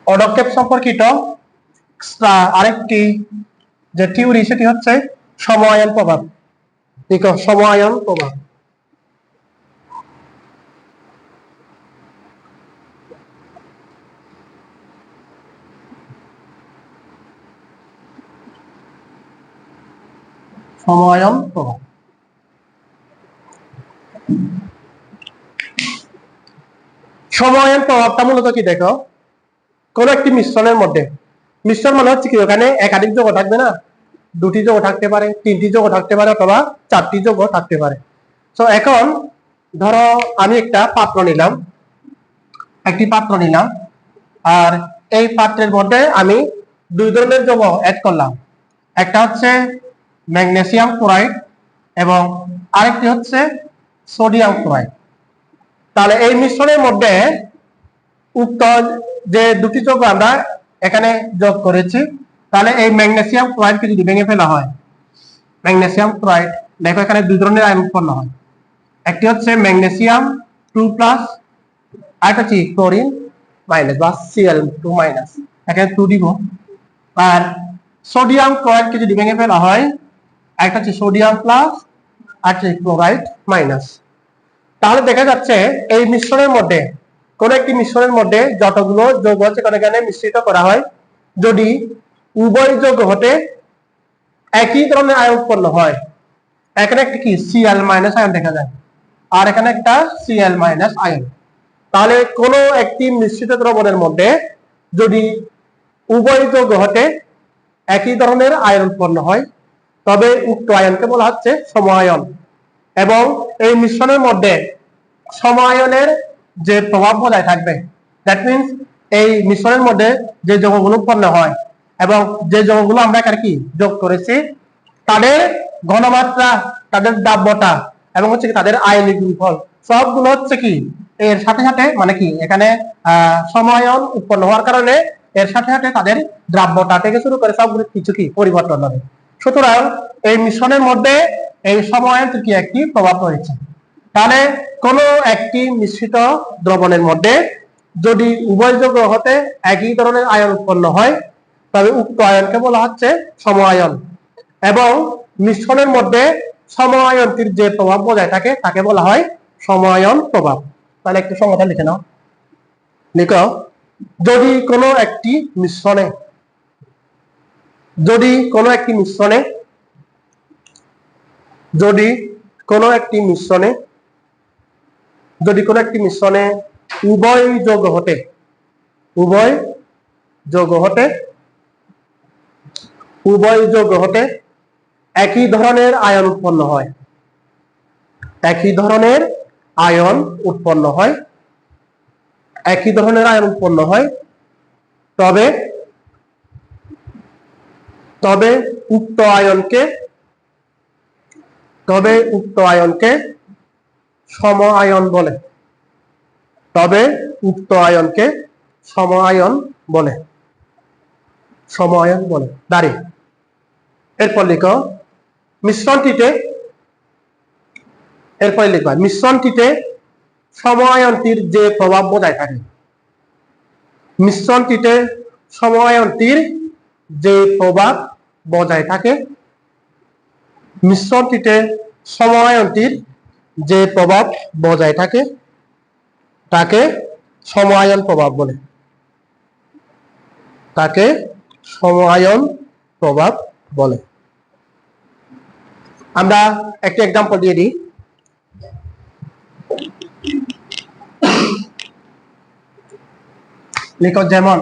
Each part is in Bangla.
পদক্ষেপ সম্পর্কিত আরেকটি যে থিওরি সেটি হচ্ছে সময়ায়ন প্রভাব। সময়ায়ন প্রভাব। সময়ায়ন প্রভাব। সময়ায়ন প্রভাবটা মূলত কি দেখো, কোন একটি মিশ্রণের মধ্যে, মিশ্রণ মানে হচ্ছে কি ওখানে একাধিক যৌগ থাকবে না, দুটি যৌগ থাকতে পারে, তিনটি যৌগ থাকতে পারে, অথবা চারটি যৌগ থাকতে পারে। তো এখন ধরো আমি একটা পাত্র নিলাম, আর এই পাত্রের মধ্যে আমি দুই ধরনের যৌগ অ্যাড করলাম। একটা হচ্ছে ম্যাগনেসিয়াম ক্লোরাইড এবং আরেকটি হচ্ছে সোডিয়াম ক্লোরাইড। তাহলে এই মিশ্রণের মধ্যে উক্ত যে দুটি যৌগ আমরা এখানে যোগ করেছি, তাহলে এই ম্যাগনেসিয়াম ক্লোরাইডকে যদি ভেঙে ফেলা হয়, ম্যাগনেসিয়াম ক্লোরাইড দেখো এখানে দুই ধরনের আয়ন উৎপন্ন হয়। একটি হচ্ছে ম্যাগনেসিয়াম 2+, আরেকটা হচ্ছে ক্লোরিন মাইনাস বা Cl2-, এখানে 2 দিব। আর সোডিয়াম ক্লোরাইডকে যদি ভেঙে ফেলা হয়, একটা হচ্ছে সোডিয়াম প্লাস আর হচ্ছে ক্লোরাইড মাইনাস। তাহলে দেখা যাচ্ছে এই মিশ্রণের মধ্যে, কোন একটি মিশ্রণের মধ্যে যতগুলো যৌগ আছে এখানে মিশ্রিত করা হয়, যদি উভয় যৌগ হতে একই ধরনের আয়ন উৎপন্ন হয়, এখানে একটা কি Cl- আয়ন দেখা যায়, আর এখানে একটা Cl- আয়ন। তাহলে কোন একটি মিশ্রিত দ্রবণের মধ্যে যদি উভয় যৌগ হতে একই ধরনের আয়ন উৎপন্ন হয়, তবে উক্ত আয়নকে বলা হচ্ছে সমায়ন। এবং এই মিশ্রণের মধ্যে সমায়নের যে প্রভাব বজায় থাকবে, দ্যাট মিনস এই মিশ্রণের মধ্যে যে যৌগগুলো উৎপন্ন হয় এবং যে যৌগগুলো আমরা এখানে কি যোগ করেছি, তাদের ঘনমাত্রা, তাদের দ্রাব্যতা এবং হচ্ছে কি তাদের আয়নিক গুণফল সবগুলো হচ্ছে কি এর সাথে সাথে, মানে কি এখানে সমায়ন উৎপন্ন হওয়ার কারণে এর সাথে সাথে তাদের দ্রাব্যতা থেকে শুরু করে সবগুলো কিছু কি পরিবর্তন হবে। সুতরাং এই মিশ্রণের মধ্যে এই সমায়নের কি একটি প্রভাব রয়েছে। তাহলে কোন একটি মিশ্রিত দ্রবণের মধ্যে যদি উভয় যৌগ হতে একই ধরনের আয়ন উৎপন্ন হয়, তবে উক্ত আয়নকে বলা হচ্ছে সমায়ন। এবং মিশ্রণের মধ্যে সমায়নটির যে প্রভাব বজায় থাকে তাকে বলা হয় সমায়ন প্রভাব। তাহলে একটু সংজ্ঞাটা লিখে নাও। লিখো, যদি কোনো একটি মিশ্রণে যদি কোনো একটি মিশ্রণে উভয় যৌগ হতে একই ধরনের আয়ন উৎপন্ন হয়, তবে উক্ত আয়নকে সম-আয়ন বলে। দাঁড়ি। এরপর লিখো, মিশ্রণটিতে সম-আয়নটির যে প্রভাব বজায় থাকে, মিশ্রণটিতে সম-আয়নটির যে প্রভাব বজায় থাকে তাকে সম-আয়ন প্রভাব বলে। আমরা একটা এক্সাম্পল দিয়ে দিই। লিখো, যেমন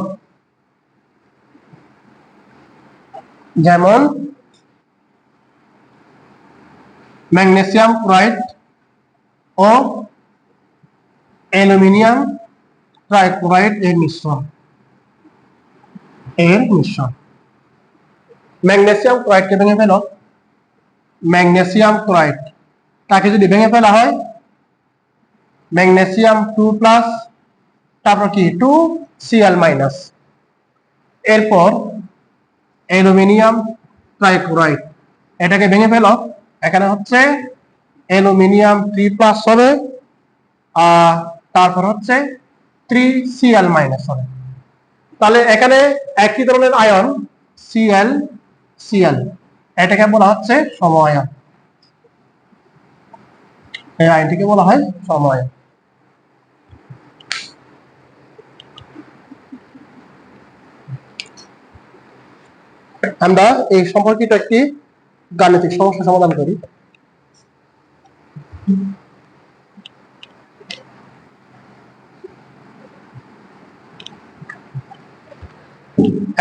ম্যাগনেসিয়াম ক্লোরাইড ও অ্যালুমিনিয়াম ট্রাইক্লোরাইড এর মিশ্রণ। ম্যাগনেসিয়াম ক্লোরাইডকে ভেঙে ফেলো। ম্যাগনেসিয়াম ক্লোরাইড তাকে যদি ভেঙে ফেলা হয়, ম্যাগনেসিয়াম 2+, তারপর কি 2Cl-, এরপর অ্যালুমিনিয়াম ট্রাইক্লোরাইড, এটাকে ভেঙে ফেলো। এখানে হচ্ছে অ্যালুমিনিয়াম 3+ হবে, তারপর হচ্ছে 3Cl- হবে। তাহলে এখানে একই ধরনের আয়ন Cl Cl, এটাকে বলা হচ্ছে সম আয়ন। এই আয়নটিকে বলা হয় সম আয়ন। আমরা এই সম্পর্কিত একটি গাণিতিক সমস্যা সমাধান করি।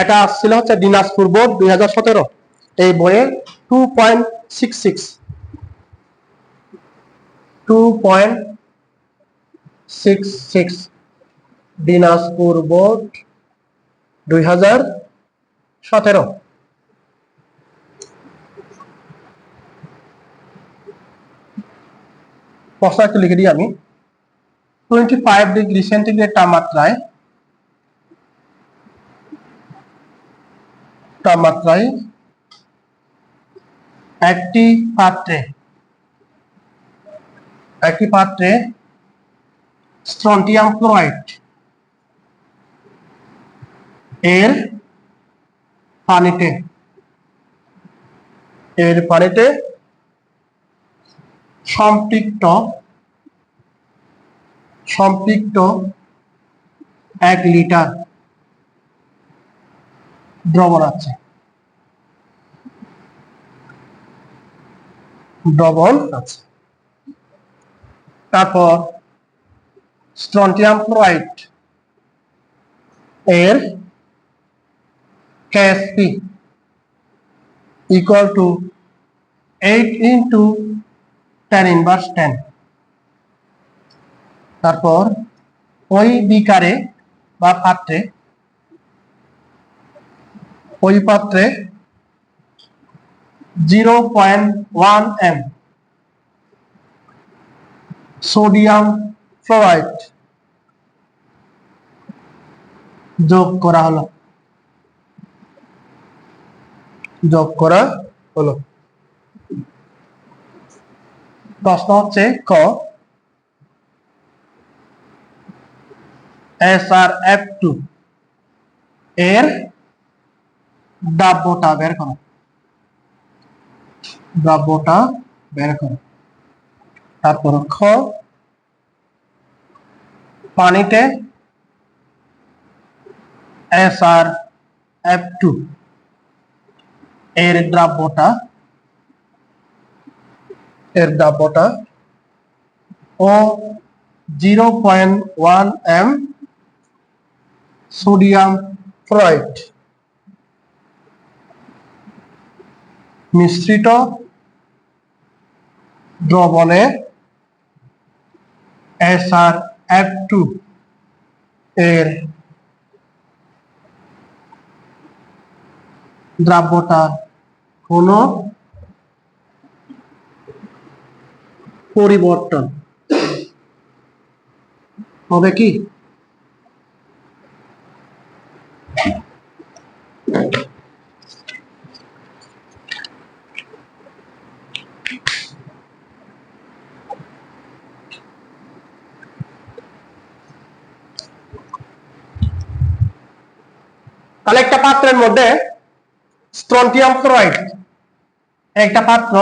এটা ছিল হচ্ছে দিনাজপুর বোর্ড 2017 এই বইয়ের 2.66 দিনাজপুর বোর্ড 2017। প্রশ্ন একটু লিখে দিই আমি। 25 ডিগ্রি সেন্টিগ্রেড তাপমাত্রায় একটি পাত্রে স্ট্রন্টিয়াম ক্লোরাইড এর পানিতে সম্পৃক্ত 1 লিটার দ্রবণ আছে। তারপর স্ট্রন্টিয়াম ক্লোরাইড এর KSP equal to 8 into 10 inverse 10। তারপর ওই বিকারে বা পাত্রে 0.1 m সোডিয়াম ফ্লোরাইড যোগ করা হলো। প্রশ্ন হচ্ছে ক SrF2 এর দ্রাব্যতা বের করো। তারপর খ পানিতে SrF2 এর দ্রাব্যতা ও 0.1 m সোডিয়াম ফ্লোরাইড মিশ্রিত দ্রবণে SrF2 এর দ্রাব্যতার কোনো পরিবর্তন হবে কি? তাহলে একটা পাত্রের মধ্যে স্ট্রন্টিয়াম ক্লোরাইড একটা পাত্র,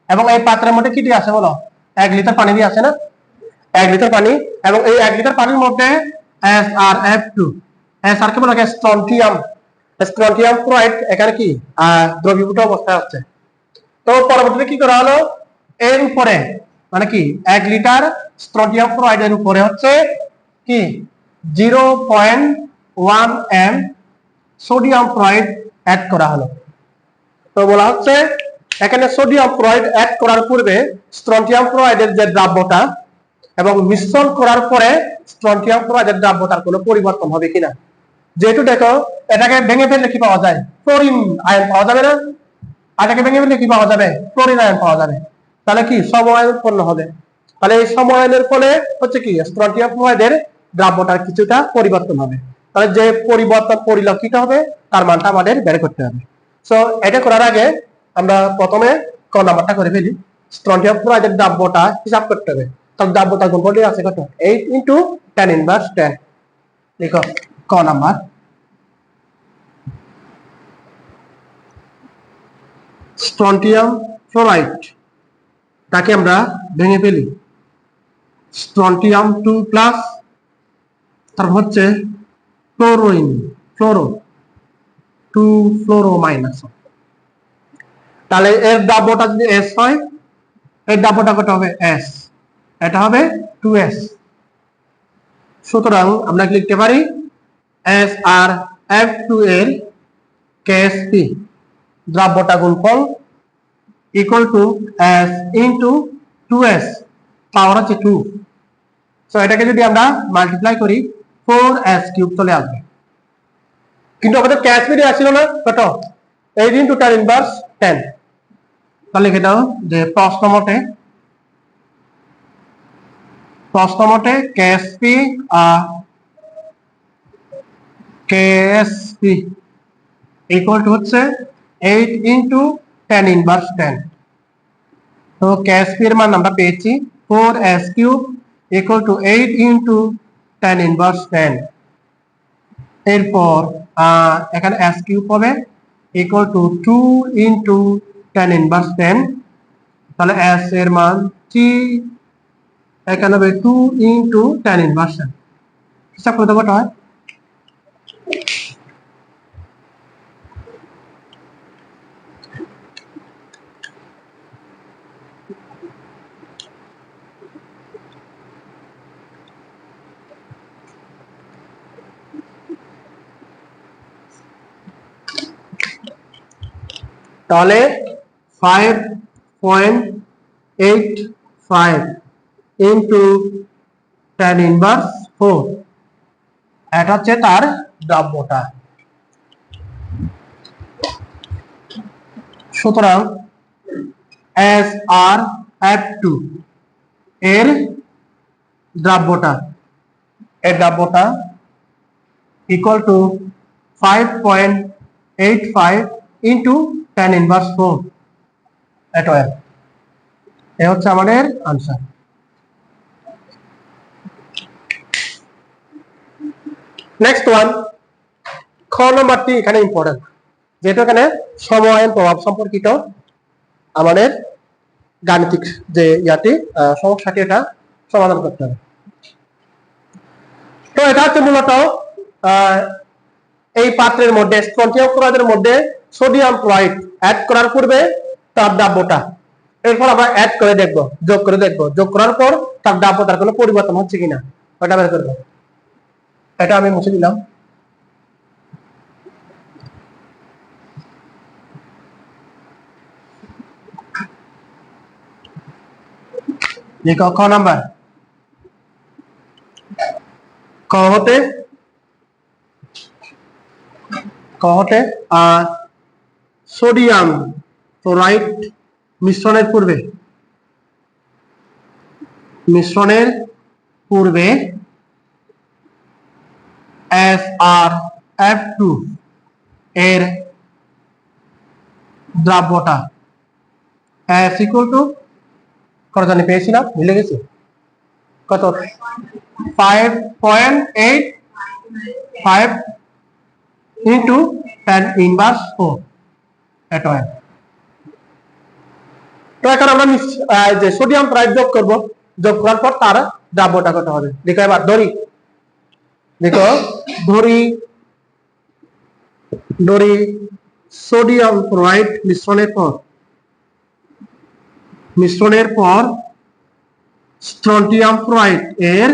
এবং এই পাত্রের মধ্যে কি দিয়ে আছে বলো? 1 লিটার পানি দিয়ে আছে না? 1 লিটার পানি, এবং এই 1 লিটার পানির মধ্যে SrF2 SR কে বলা হয় স্ট্রন্টিয়াম ক্লোরাইড এখানে কি দ্রবীভূত অবস্থায় আছে। তো পরবর্তীতে কি করা হলো, এর উপরে মানে কি 1 লিটার স্ট্রন্টিয়াম ক্লোরাইডের উপরে হচ্ছে কি 0.1 m সোডিয়াম ক্লোরাইড অ্যাড করা হলো। তো বলা হচ্ছে এখানে সোডিয়াম ক্লোরাইড অ্যাড করার পূর্বে স্ট্রন্টিয়াম ক্লোরাইডের যে দ্রাব্যতা এবং মিশ্রণ করার পরে স্ট্রন্টিয়াম ক্লোরাইডের দ্রাব্যতার কোনো পরিবর্তন হবে কিনা। যেহেতু দেখো এটাকে ভেঙে ফেললে কি পাওয়া যায়? ক্লোরিন আয়ন পাওয়া যাবে না? এটাকে ভেঙে ফেললে কি পাওয়া যাবে? ক্লোরিন আয়ন পাওয়া যাবে। তাহলে কি সমআয়ন উৎপন্ন হবে। তাহলে এই সমআয়নের ফলে হচ্ছে কি স্ট্রন্টিয়াম ক্লোরাইডের দ্রাব্যতার কিছুটা পরিবর্তন হবে। তাহলে যে পরিবর্তন পরিলক্ষিত হবে তার মানটা আমাদের বের করতে হবে। সো এটা করার আগে আমরা প্রথমে ক নাম্বারটা করে ফেলি। স্ট্রন্টিয়াম ক্লোরাইডের দ্রাব্যতা হিসাব করতে হবে। তার দ্রাব্যতা গুণফলটি আছে কত? 8 into 10 inverse 10। লিখো ক নাম্বার। স্ট্রন্টিয়াম ফ্লোরাইড তাকে আমরা ভেঙে ফেলি, স্ট্রন্টিয়াম 2+, তারপর হচ্ছে ফ্লোরিন, ফ্লোরো 2 ফ্লোরো মাইনাস। তাহলে এর দ্রব্যটা যদি এস হয়, এর দ্রব্যটা কত হবে এস, এটা হবে 2s। সুতরাং আমরা লিখতে পারি এস আর F2 এর KSP দ্রব্যটা গুণফল equal to S into 2s, পাওয়ার হচ্ছে 2। সো এটাকে যদি আমরা মাল্টিপ্লাই করি 4s³ চলে আসবে। কিন্তু আমাদের KSP আসছিল না কত, 8 ইন্টু 10 ইনভার্স 10। তাহলে লিখে দাও যে প্রশ্ন মতে KSP ইকুয়াল টু হচ্ছে 8 ইন্টু 10 ইনভার্স 10। তো KSP এর মান আমরা পেয়েছি 4s³ equal to 8 into 10 inverse 10। এরপর এখানে s³ হবে ইকুয়াল টু 2 ইন্টু 10 ইনভার্স 10। তাহলে s এর মান 3, এখানে হবে 2 ইন্টু 10 ইনভার্স 10। হিসাব করে দেবো হয় তাহলে 5.85 ইন্টু 10 ইনভার্স 4, এটা হচ্ছে তার দ্রব্যটা। সুতরাং SrF2 এর দ্রব্যটা equal to 5.85 into 10 inverse 4 atom. এ হচ্ছে আমাদের আনসার। নেক্সট ওয়ান, খ নম্বরটি এখানে ইম্পর্টেন্ট, যেহেতু এখানে সময়ের প্রভাব সম্পর্কিত আমাদের গাণিতিক যে সমস্যাটি এটা সমাধান করতে হবে। তো এটা হচ্ছে মূলত এই পাত্রের মধ্যে স্ট্রন্টিয়াম ক্লোরাইডের মধ্যে সোডিয়াম ক্লোরাইড অ্যাড করার পূর্বে তার দ্রব্যটা, এরপর আমরা অ্যাড করে দেখব, যোগ করে দেখব, যোগ করার পর তার দ্রব্যতার কোনো পরিবর্তন হচ্ছে কিনা ওটা বের করব। এটা আমি মুছে দিলাম। ক নাম্বার, ক হতে সোডিয়াম ক্লোরাইড মিশ্রণের পূর্বে SrF2 এর দ্রব্যটা S ইকুয়াল টু কত জানি পেয়েছিলাম, ভুলে গেছি, কত 5.85 ইন্টু 10 ইনভার্স 4 অ্যাটম। তো এখন আমরা যে সোডিয়াম ক্লোরাইড যোগ করব, যোগ করার পর তার দ্রব্যটা কত হবে দেখো। এবার ধরি সোডিয়াম ক্লোরাইড মিশ্রণের পর স্ট্রন্টিয়াম ক্লোরাইড এর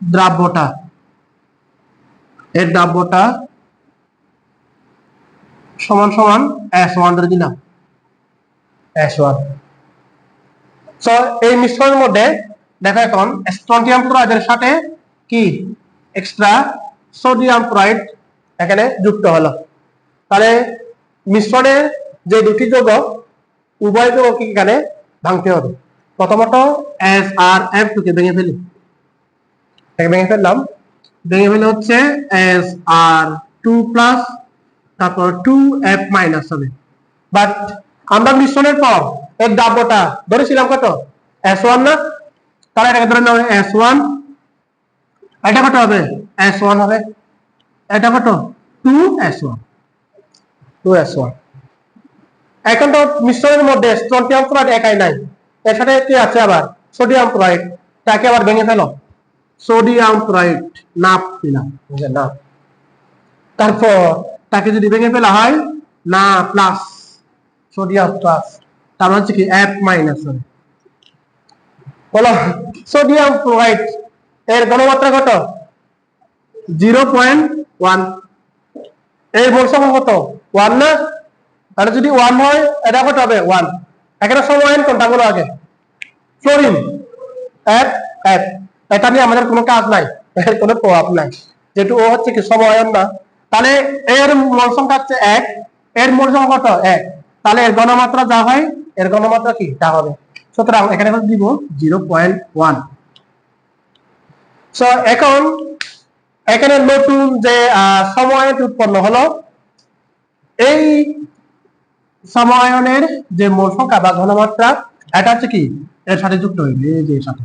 দ্রব্যটা সমান সমান S1 ধরে দিলাম, S1। সো এই মিশ্রণের মধ্যে দেখো এখন স্ট্রন্টিয়াম ক্লোরাইডের সাথে কি এক্সট্রা সোডিয়াম ক্লোরাইড এখানে যুক্ত হলো। তাহলে মিশ্রণের যে দুটি যৌগ, উভয় যৌগকে এখানে ভাঙতে হবে। প্রথমত SrF2 কে ভেঙে ফেললাম, ভেঙে ফেলে হচ্ছে SR2+, তারপর 2F মাইনাস হবে। বাট আমরা মিশ্রণের পর এর দ্রব্যটা ধরেছিলাম কত S1 না, তাহলে এটাকে ধরে নেওয়া S1, এটা কত হবে S1 হবে, এটা কত 2S1। এখন তো মিশ্রণের মধ্যে স্ট্রন্টিয়াম ক্লোরাইড একাই নাই, এর সাথে কি আছে আবার সোডিয়াম ক্লোরাইড, তাকে আবার ভেঙে ফেলো, সোডিয়াম ক্লোরাইড নাপ দিলাম, না, তারপর তাকে যদি ভেঙে ফেলা হয় না প্লাস সোডিয়াম প্লাস, তার হচ্ছে কি F মাইনাস হবে। বলো সোডিয়াম ক্লোরাইড এর ঘনমাত্রা কত? 0.1। এর মোল সংখ্যা কত? 1 না? তাহলে যদি 1 হয় এটা কত হবে? 1। এখানে সমায়ন কোনটা বলো আগে? ফ্লোরিন F F, এটা নিয়ে আমাদের কোনো কাজ নাই, এর কোনো প্রভাব নাই, যেহেতু ও হচ্ছে কি সমায়ন না। তাহলে এর মোল সংখ্যা হচ্ছে 1, এর মোল সংখ্যা কত? 1। তাহলে এর ঘনমাত্রা যা হয় এর ঘনমাত্রা কি তা হবে। সুতরাং এখানে দিব 0.1। সো এখন এখানে নতুন যে সমায়ন উৎপন্ন হলো, এই সমায়নের যে মোল সংখ্যা বা ঘনমাত্রা এটা হচ্ছে কি এর সাথে যুক্ত হইবে, এই যে এর সাথে,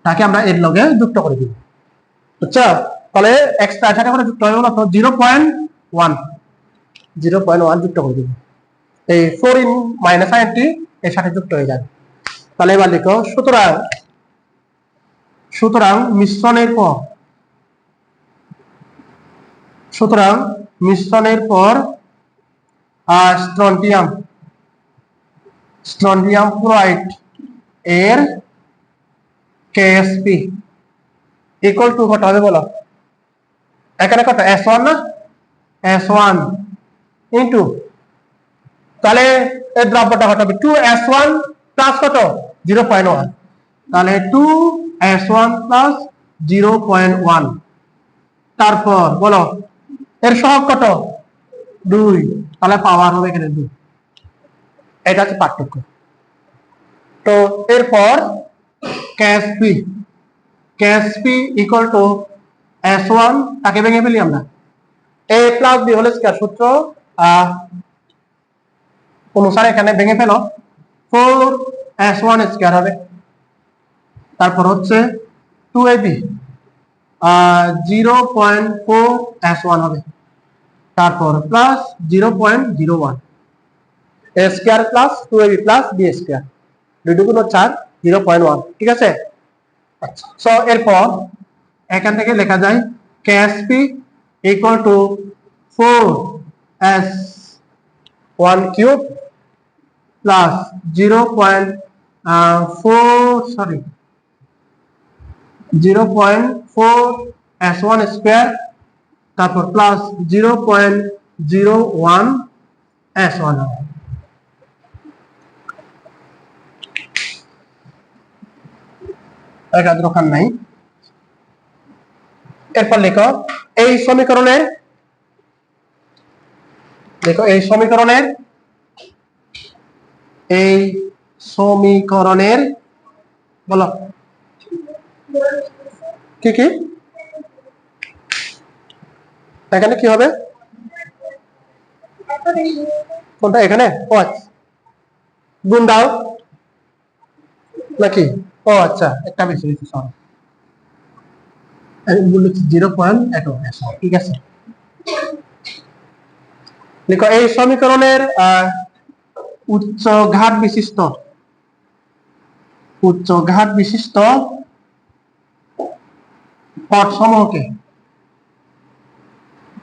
তাকে আমরা এর লগে যুক্ত করে দিব। বুঝছো? তাহলে এক্সট্রা সাথে করে যুক্ত হয়ে গেল তো 0.1 যুক্ত করে দিব। এই ফ্লোরিন মাইনাস আয়নটি এর সাথে যুক্ত হয়ে যাবে। তাহলে এবার লিখো সুতরাং মিশ্রণের পর স্ট্রন্টিয়াম ক্লোরাইড এর KSP ইকুয়াল টু কত হবে বলো? এখানে কত S1 না? S1 ইনটু, তাহলে এই দ্রব্যটা কত হবে? 2S1 প্লাস কত? 0.1। তাহলে 2S1 প্লাস 0.1, তারপর বলো এর সহগ কত? 2, তাহলে পাওয়ার হবে এখানে 2। এটা হচ্ছে পার্থক্য। তো এরপর KSP ইকুয়াল টু S1, তাকে ভেঙে ফেলি আমরা, A plus B whole square সূত্র অনুসারে এখানে ভেঙে ফেলো, 4S1 স্কয়ার হবে, তারপর হচ্ছে 2AB 0.4S1 হবে, তারপর plus 0.01 A square plus 2AB plus B square, 2 গুণ 4 0.1, ঠিক আছে। আচ্ছা, সো এরপর এখান থেকে লেখা যায় KSP equal to 4S1 cube plus 0.4S1 square, তারপর প্লাস 0.01S1 হবে। দরকার নাই। এরপর লেখো এই সমীকরণের বলো কি কি এখানে কি হবে? কোনটা এখানে? গুণ দাও নাকি? ও আচ্ছা, একটা বেশি হয়েছে, সরি, 0.1, ঠিক আছে। দেখো এই সমীকরণের উচ্চ ঘাত বিশিষ্ট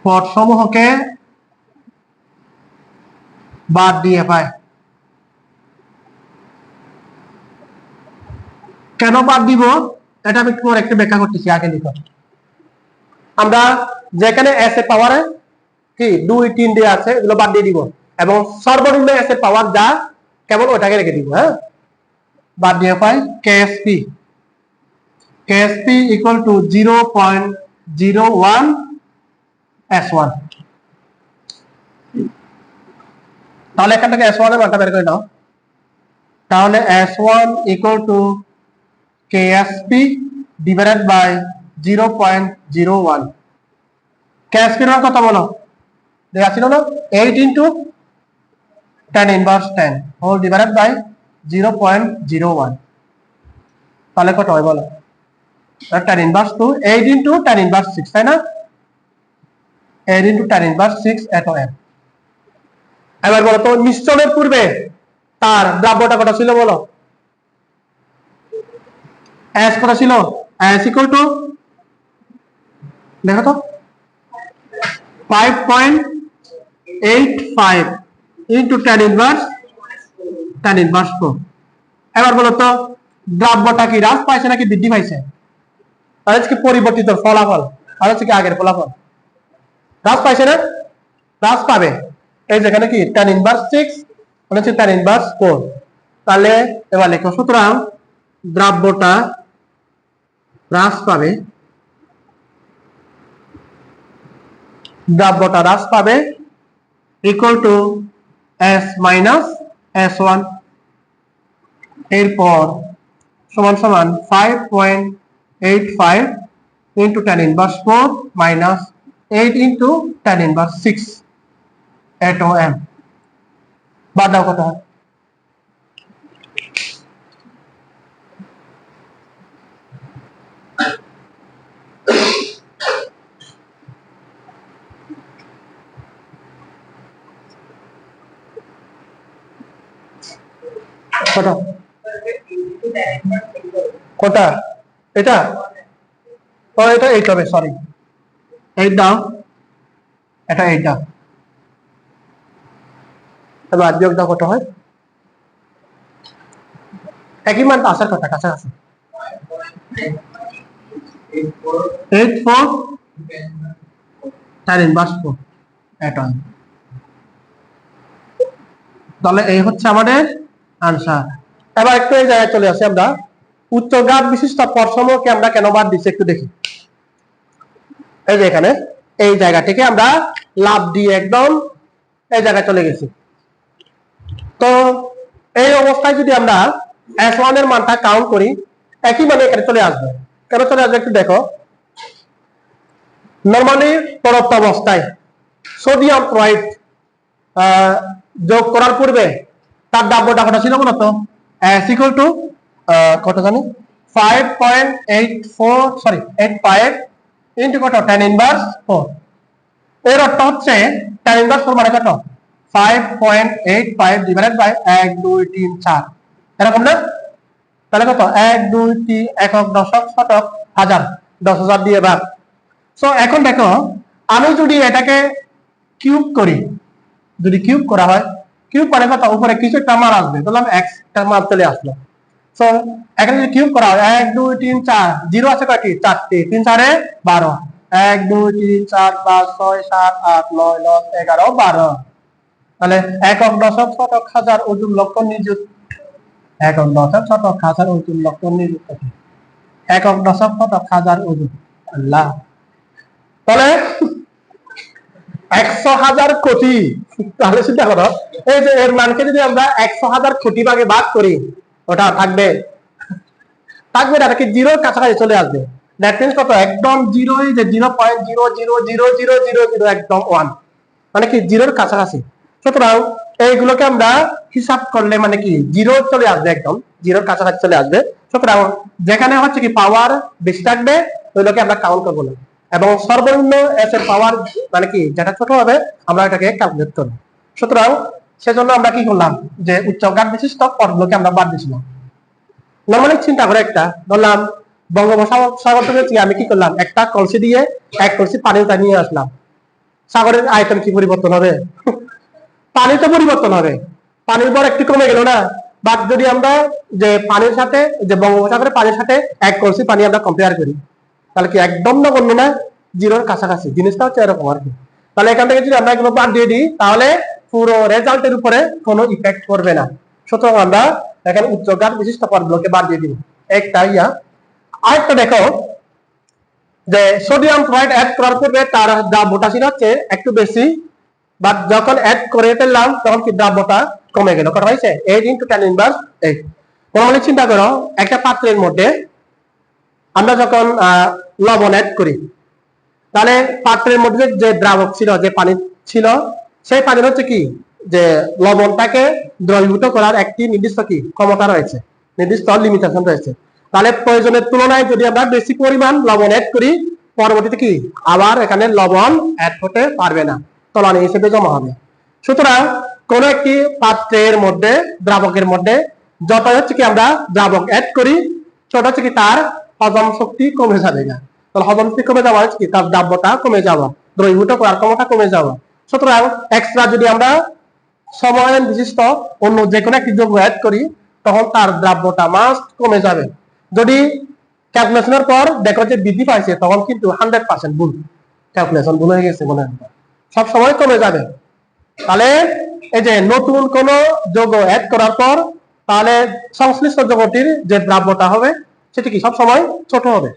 পদসমূহকে বাদ দিয়ে পায়। কেন বাদ দিব এটা আমি তোমার একটা ব্যাখ্যা করতেছি, আগে লিখো। আমরা যেখানে S এর পাওয়ারে কি 2, 3 দিয়ে আছে এগুলো বাদ দিয়ে দিব, এবং সর্বনিম্ন S এর পাওয়ার যা কেবল ওটাকে রেখে দিব। হ্যাঁ, বাদ দিয়ে পাই KSP ইকুয়াল টু 0.01S1। তাহলে এখান থেকে S1 এর মানটা বের করে নাও। তাহলে S1 equal to KSP divided by 0.01। KSP এর মান কত বলো? দেখা ছিল না? 8 into tan inverse 10 whole divided by 0.01। তাহলে কত হয় বলো? tan inverse 2, 8 into tan inverse 6, তাই না? 8 ইনটু tan ইনভার্স 6 এত m। এবার বলো তো মিশ্রণের পূর্বে তার দ্রাব্যটা কত ছিল বলো? S কত ছিল? S ইকুয়াল টু দেখো তো 5.85 ইন্টু tan ইনভার্স 4। এবার বলো তো দ্রাব্যটা কি হ্রাস পাইছে নাকি বৃদ্ধি পাইছে? আর হচ্ছে কি পরিবর্তিত ফলাফল, আর হচ্ছে কি আগের ফলাফল। হ্রাস পাইছে না? হ্রাস পাবে। এই যেখানে কি tan ইনভার্স 6 মানে হচ্ছে tan ইনভার্স 4। তাহলে এবার লেখো সুতরাং দ্রাব্যটা হ্রাস পাবে, দ্রাব্যটা হ্রাস পাবে equal to S minus S1। এরপর সমান সমান 5.85 into tan inverse 4 minus 8 into tan inverse 6 ATM। বাদ দাও কত হয়? কত? কোটা এটা? ও এটা 8 হবে, সরি 8 দাও, এটা 8 দাও। এবার যোগ দাও কত হয়? একই মান আসার কথা, কাছাকাছি 84 tan ইনভার্স 4 ATM। তাহলে এই হচ্ছে আমাদের আনসার। এবার একটু এই জায়গায় চলে আসি আমরা, উচ্চ ঘাত বিশিষ্ট পরসমূহকে আমরা কেন বাদ দিচ্ছি একটু দেখি। এই যে এখানে এই জায়গা থেকে আমরা লাভ দিয়ে একদম এই জায়গায় চলে গেছি। তো এই অবস্থায় যদি আমরা S1 এর মানটা কাউন্ট করি, একই মানে এখানে চলে আসবে। কেন চলে আসবে একটু দেখো। নরমালি প্রদত্ত অবস্থায় সোডিয়াম ক্লোরাইড যোগ করার পূর্বে তার দ্রাব্যটা কত ছিল বলতো? S ইকুয়াল টু কত জানি 85 ইন্টু কত tan ইনভার্স 4। এর অর্থ হচ্ছে tan ইনভার্স 4 মানে কত? 5.85 ডিভাইডেড বাই 1 2 3 4, এরকম না? তাহলে কত? 1 2 3 একক দশক শতক হাজার 10,000 দিয়ে ভাগ। সো এখন দেখো আমি যদি এটাকে কিউব করি, যদি কিউব করা হয়, কিউব করে কত? উপরে কিছু একটা মান আসবে, বললাম x এর মান চলে আসলো। সো এখানে যদি কিউব করা হয় 1 2 3 4, জিরো আছে কয়টি? 4টি, 3 4 12, 1 2 3 4 5 6 7 8 9 10 11 12। তাহলে একক দশক শতক হাজার ওজন লক্ষ নিযুত, একক দশক শতক হাজার ওজন লক্ষ নিযুত, একক দশক শতক হাজার ওজন। আল্লাহ, তাহলে 100,000 কোটি। তাহলে চিন্তা করো, এই যে এর মানকে যদি আমরা 100,000 কোটি ভাগে ভাগ করি, ওটা থাকবে থাকবে না, কি জিরোর কাছাকাছি চলে আসবে। দ্যাট মিন্স কত? একদম জিরো, যে 0.0000000 একদম 1, মানে কি জিরোর কাছাকাছি। সুতরাং এইগুলোকে আমরা হিসাব করলে মানে কি জিরো চলে আসবে, একদম জিরোর কাছাকাছি চলে আসবে। সুতরাং যেখানে হচ্ছে কি পাওয়ার বেশি থাকবে ওইগুলোকে আমরা কাউন্ট করবো না, এবং সর্বনিম্ন এস এর পাওয়ার মানে কি যেটা ছোট হবে আমরা এটাকে ক্যালকুলেট করব। সুতরাং সেজন্য আমরা কি করলাম, যে উচ্চ ঘাত বিশিষ্ট পদগুলোকে আমরা বাদ দিয়েছিলাম। নরমালি চিন্তা করে একটা ধরলাম বঙ্গোপসাগর থেকে আমি কি করলাম, একটা কলসি দিয়ে 1 কলসি পানি নিয়ে আসলাম, সাগরের আয়তন কি পরিবর্তন হবে? পানি তো পরিবর্তন হবে, পানির ভর একটু কমে গেল না। বাট যদি আমরা যে পানির সাথে, যে বঙ্গোপসাগরের পানির সাথে 1 কলসি পানি আমরা কম্পেয়ার করি, তাহলে কি একদম না বললো না, জিরোর কাছাকাছি। জিনিসটা হচ্ছে এরকম আর কি। তাহলে এখান থেকে যদি আমরা এগুলো বাদ দিয়ে দিই তাহলে পুরো রেজাল্টের উপরে কোনো ইফেক্ট করবে না। সুতরাং আমরা এখানে উচ্চ ঘাত বিশিষ্ট পদগুলোকে বাদ দিয়ে দিব। একটা আরেকটা দেখো, যে সোডিয়াম ক্লোরাইড অ্যাড করার পূর্বে তার দ্রাব্যটা ছিল হচ্ছে একটু বেশি, বাট যখন অ্যাড করে ফেললাম তখন কি দ্রাব্যটা কমে গেল। কত হয়েছে? 8 ইন্টু tan ইনভার্স 8। নরমালি চিন্তা করো, একটা পাত্রের মধ্যে আমরা যখন লবণ অ্যাড করি, তাহলে পাত্রের মধ্যে যে দ্রাবক ছিল, যে পানি ছিল, সেই পানির হচ্ছে কি যে লবণটাকে দ্রবীভূত করার একটি নির্দিষ্ট কি ক্ষমতা রয়েছে, নির্দিষ্ট লিমিটেশন রয়েছে। তাহলে প্রয়োজনের তুলনায় যদি আমরা বেশি পরিমাণ লবণ অ্যাড করি, পরবর্তীতে কি আবার এখানে লবণ অ্যাড হতে পারবে না, তলানি হিসেবে জমা হবে। সুতরাং কোন একটি পাত্রের মধ্যে দ্রাবকের মধ্যে যত হচ্ছে কি আমরা দ্রাবক অ্যাড করি সেটা হচ্ছে কি তার হজম শক্তি কমে যাবে না। তাহলে হজম শক্তি কমে যাওয়া হচ্ছে কি তার দ্রাব্যতা কমে যাওয়া, দ্রবীভূত করার ক্ষমতা কমে যাওয়া। সুতরাং এক্সট্রা যদি আমরা সময় বিশিষ্ট অন্য যে কোনো একটি যৌগ অ্যাড করি তখন তার দ্রাব্যতা মাস্ট কমে যাবে। যদি ক্যালকুলেশনের পর দেখো যে বৃদ্ধি পাইছে তখন কিন্তু 100% ভুল, ক্যালকুলেশন ভুল হয়ে গেছে মনে হয়, সব সময় কমে যাবে। তাহলে এই যে নতুন কোন যৌগ অ্যাড করার পর তাহলে সংশ্লিষ্ট যৌগটির যে দ্রাব্যতা হবে সেটি কি সব সময় ছোট হবে।